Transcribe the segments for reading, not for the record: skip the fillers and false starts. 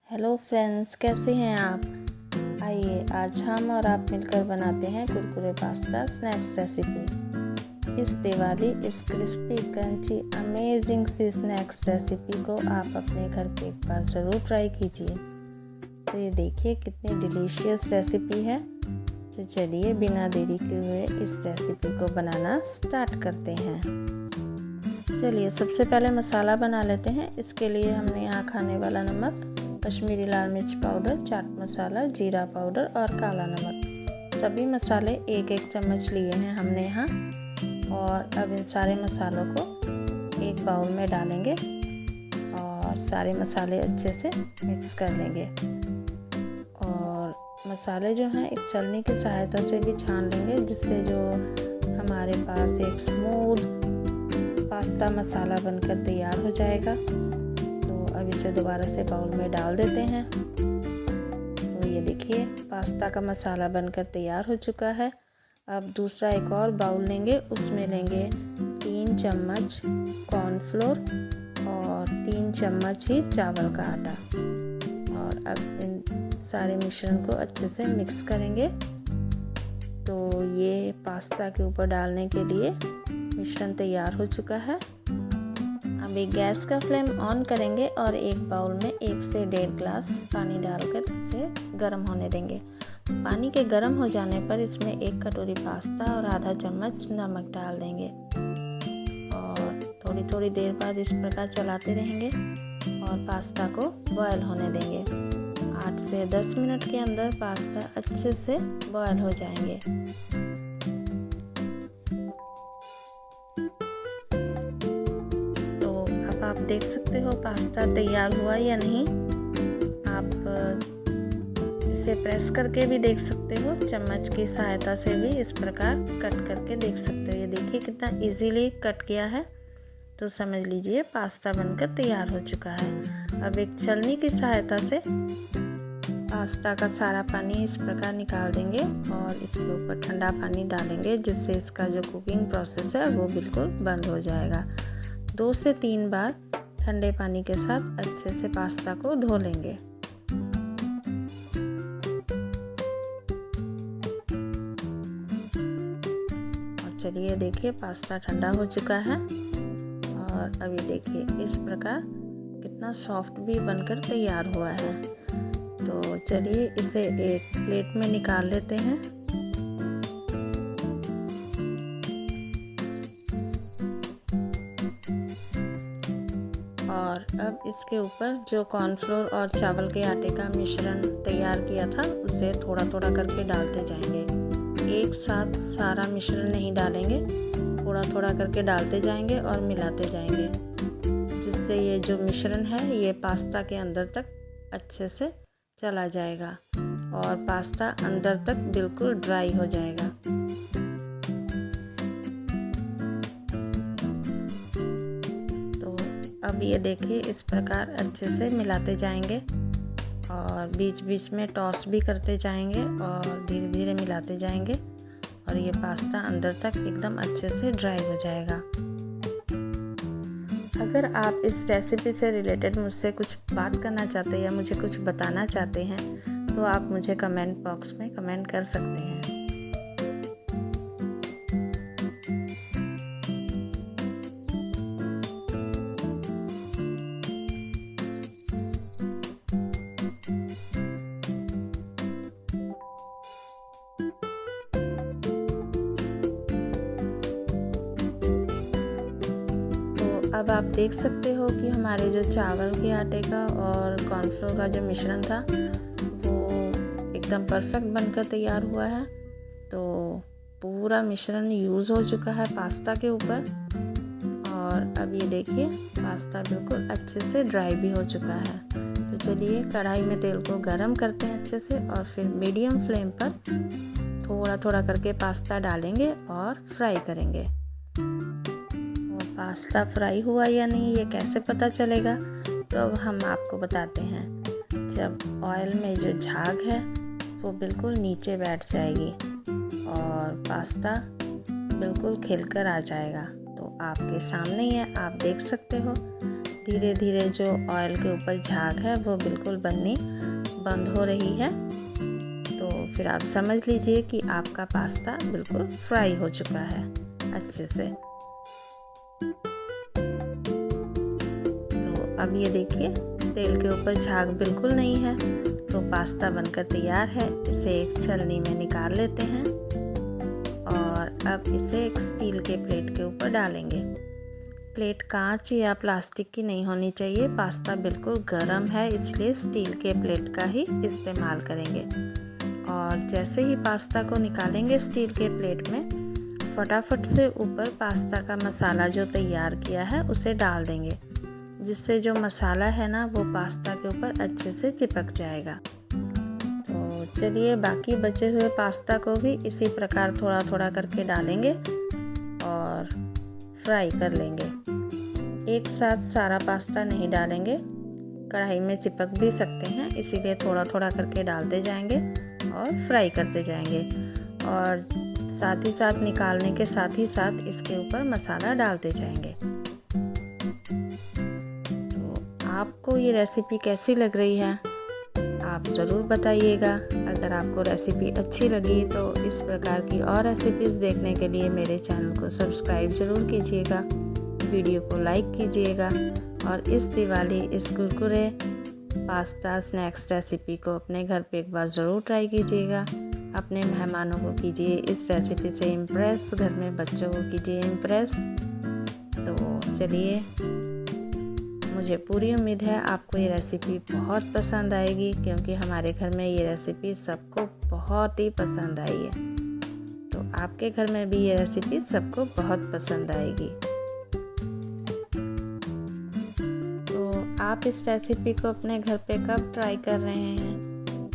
Hello friends, कैसे हैं आप। आइए आज हम और आप मिलकर बनाते हैं कुरकुरे पास्ता स्नैक्स रेसिपी। इस दिवाली इस क्रिस्पी क्रंची अमेजिंग सी स्नैक्स रेसिपी को आप अपने घर पे एक बार ज़रूर ट्राई कीजिए। तो ये देखिए कितनी डिलीशियस रेसिपी है। तो चलिए बिना देरी के हुए इस रेसिपी को बनाना स्टार्ट करते हैं। चलिए सबसे पहले मसाला बना लेते हैं। इसके लिए हमने यहाँ खाने वाला नमक, कश्मीरी लाल मिर्च पाउडर, चाट मसाला, जीरा पाउडर और काला नमक, सभी मसाले एक एक चम्मच लिए हैं हमने यहाँ। और अब इन सारे मसालों को एक बाउल में डालेंगे और सारे मसाले अच्छे से मिक्स कर लेंगे। और मसाले जो हैं एक छलनी की सहायता से भी छान लेंगे, जिससे जो हमारे पास एक स्मूथ पास्ता मसाला बनकर तैयार हो जाएगा। अब इसे दोबारा से बाउल में डाल देते हैं। तो ये देखिए पास्ता का मसाला बनकर तैयार हो चुका है। अब दूसरा एक और बाउल लेंगे, उसमें लेंगे 3 चम्मच कॉर्नफ्लोर और 3 चम्मच ही चावल का आटा। और अब इन सारे मिश्रण को अच्छे से मिक्स करेंगे। तो ये पास्ता के ऊपर डालने के लिए मिश्रण तैयार हो चुका है। अभी गैस का फ्लेम ऑन करेंगे और एक बाउल में 1 से 1.5 ग्लास पानी डालकर इसे गर्म होने देंगे। पानी के गर्म हो जाने पर इसमें 1 कटोरी पास्ता और आधा चम्मच नमक डाल देंगे और थोड़ी थोड़ी देर बाद इस प्रकार चलाते रहेंगे और पास्ता को बॉयल होने देंगे। 8 से 10 मिनट के अंदर पास्ता अच्छे से बॉयल हो जाएंगे। आप देख सकते हो पास्ता तैयार हुआ या नहीं। आप इसे प्रेस करके भी देख सकते हो, चम्मच की सहायता से भी इस प्रकार कट करके देख सकते हो। ये देखिए कितना इजीली कट किया है। तो समझ लीजिए पास्ता बनकर तैयार हो चुका है। अब एक छलनी की सहायता से पास्ता का सारा पानी इस प्रकार निकाल देंगे और इसके ऊपर ठंडा पानी डालेंगे, जिससे इसका जो कुकिंग प्रोसेस है वो बिल्कुल बंद हो जाएगा। 2 से 3 बार ठंडे पानी के साथ अच्छे से पास्ता को धो लेंगे। और चलिए देखिए पास्ता ठंडा हो चुका है और अभी देखिए इस प्रकार कितना सॉफ्ट भी बनकर तैयार हुआ है। तो चलिए इसे एक प्लेट में निकाल लेते हैं। और अब इसके ऊपर जो कॉर्नफ्लोर और चावल के आटे का मिश्रण तैयार किया था उसे थोड़ा थोड़ा करके डालते जाएंगे। एक साथ सारा मिश्रण नहीं डालेंगे, थोड़ा थोड़ा करके डालते जाएंगे और मिलाते जाएंगे, जिससे ये जो मिश्रण है ये पास्ता के अंदर तक अच्छे से चला जाएगा और पास्ता अंदर तक बिल्कुल ड्राई हो जाएगा। अब ये देखिए इस प्रकार अच्छे से मिलाते जाएंगे और बीच बीच में टॉस भी करते जाएंगे और धीरे धीरे मिलाते जाएंगे और ये पास्ता अंदर तक एकदम अच्छे से ड्राई हो जाएगा। अगर आप इस रेसिपी से रिलेटेड मुझसे कुछ बात करना चाहते हैं या मुझे कुछ बताना चाहते हैं तो आप मुझे कमेंट बॉक्स में कमेंट कर सकते हैं। अब आप देख सकते हो कि हमारे जो चावल के आटे का और कॉर्नफ्लोर का जो मिश्रण था वो एकदम परफेक्ट बनकर तैयार हुआ है। तो पूरा मिश्रण यूज़ हो चुका है पास्ता के ऊपर और अब ये देखिए पास्ता बिल्कुल अच्छे से ड्राई भी हो चुका है। तो चलिए कढ़ाई में तेल को गरम करते हैं अच्छे से और फिर मीडियम फ्लेम पर थोड़ा थोड़ा करके पास्ता डालेंगे और फ्राई करेंगे। पास्ता फ्राई हुआ या नहीं ये कैसे पता चलेगा, तो अब हम आपको बताते हैं। जब ऑयल में जो झाग है वो बिल्कुल नीचे बैठ जाएगी और पास्ता बिल्कुल खिलकर आ जाएगा। तो आपके सामने ही है, आप देख सकते हो। धीरे धीरे जो ऑयल के ऊपर झाग है वो बिल्कुल बननी बंद हो रही है। तो फिर आप समझ लीजिए कि आपका पास्ता बिल्कुल फ्राई हो चुका है अच्छे से। तो अब ये देखिए तेल के ऊपर झाग बिल्कुल नहीं है, तो पास्ता बनकर तैयार है। इसे एक छलनी में निकाल लेते हैं और अब इसे एक स्टील के प्लेट के ऊपर डालेंगे। प्लेट कांच या प्लास्टिक की नहीं होनी चाहिए, पास्ता बिल्कुल गर्म है इसलिए स्टील के प्लेट का ही इस्तेमाल करेंगे। और जैसे ही पास्ता को निकालेंगे स्टील के प्लेट में, फटाफट से ऊपर पास्ता का मसाला जो तैयार किया है उसे डाल देंगे, जिससे जो मसाला है ना वो पास्ता के ऊपर अच्छे से चिपक जाएगा। तो चलिए बाकी बचे हुए पास्ता को भी इसी प्रकार थोड़ा थोड़ा करके डालेंगे और फ्राई कर लेंगे। एक साथ सारा पास्ता नहीं डालेंगे, कढ़ाई में चिपक भी सकते हैं, इसीलिए थोड़ा थोड़ा करके डालते जाएंगे और फ्राई करते जाएंगे। और साथ ही साथ निकालने के साथ ही साथ इसके ऊपर मसाला डालते जाएंगे। तो आपको ये रेसिपी कैसी लग रही है आप ज़रूर बताइएगा। अगर आपको रेसिपी अच्छी लगी तो इस प्रकार की और रेसिपीज़ देखने के लिए मेरे चैनल को सब्सक्राइब ज़रूर कीजिएगा, वीडियो को लाइक कीजिएगा और इस दिवाली इस कुरकुरे पास्ता स्नैक्स रेसिपी को अपने घर पे एक बार ज़रूर ट्राई कीजिएगा। अपने मेहमानों को कीजिए इस रेसिपी से इम्प्रेस, घर में बच्चों को कीजिए इम्प्रेस। तो चलिए, मुझे पूरी उम्मीद है आपको ये रेसिपी बहुत पसंद आएगी, क्योंकि हमारे घर में ये रेसिपी सबको बहुत ही पसंद आई है। तो आपके घर में भी ये रेसिपी सबको बहुत पसंद आएगी। तो आप इस रेसिपी को अपने घर पे कब ट्राई कर रहे हैं?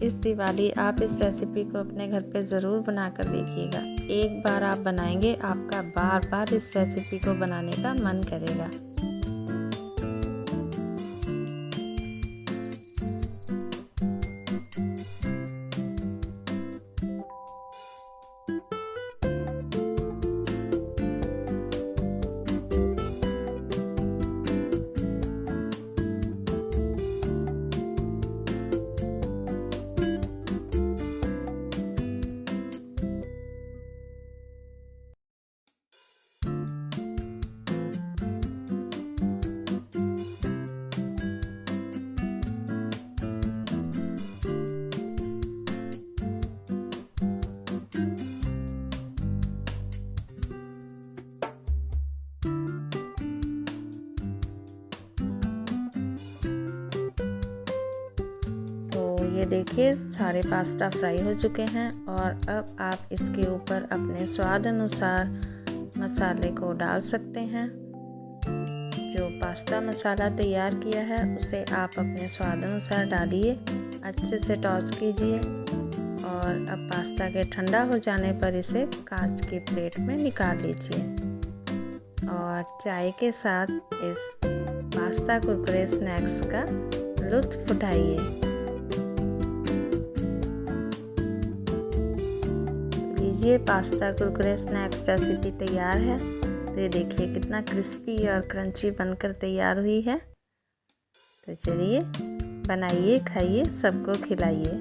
इस दिवाली आप इस रेसिपी को अपने घर पे ज़रूर बना कर देखिएगा। एक बार आप बनाएंगे, आपका बार बार इस रेसिपी को बनाने का मन करेगा। ये देखिए सारे पास्ता फ्राई हो चुके हैं और अब आप इसके ऊपर अपने स्वाद अनुसार मसाले को डाल सकते हैं। जो पास्ता मसाला तैयार किया है उसे आप अपने स्वाद अनुसार डालिए, अच्छे से टॉस कीजिए और अब पास्ता के ठंडा हो जाने पर इसे कांच की प्लेट में निकाल लीजिए और चाय के साथ इस पास्ता कुरकुरे स्नैक्स का लुत्फ उठाइए। लीजिए पास्ता कुरकुरे स्नैक्स रेसिपी तैयार है। तो ये देखिए कितना क्रिस्पी और क्रंची बनकर तैयार हुई है। तो चलिए बनाइए, खाइए, सबको खिलाइए।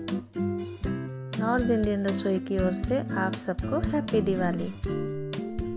नॉर्थ इंडियन रसोई की ओर से आप सबको हैप्पी दिवाली।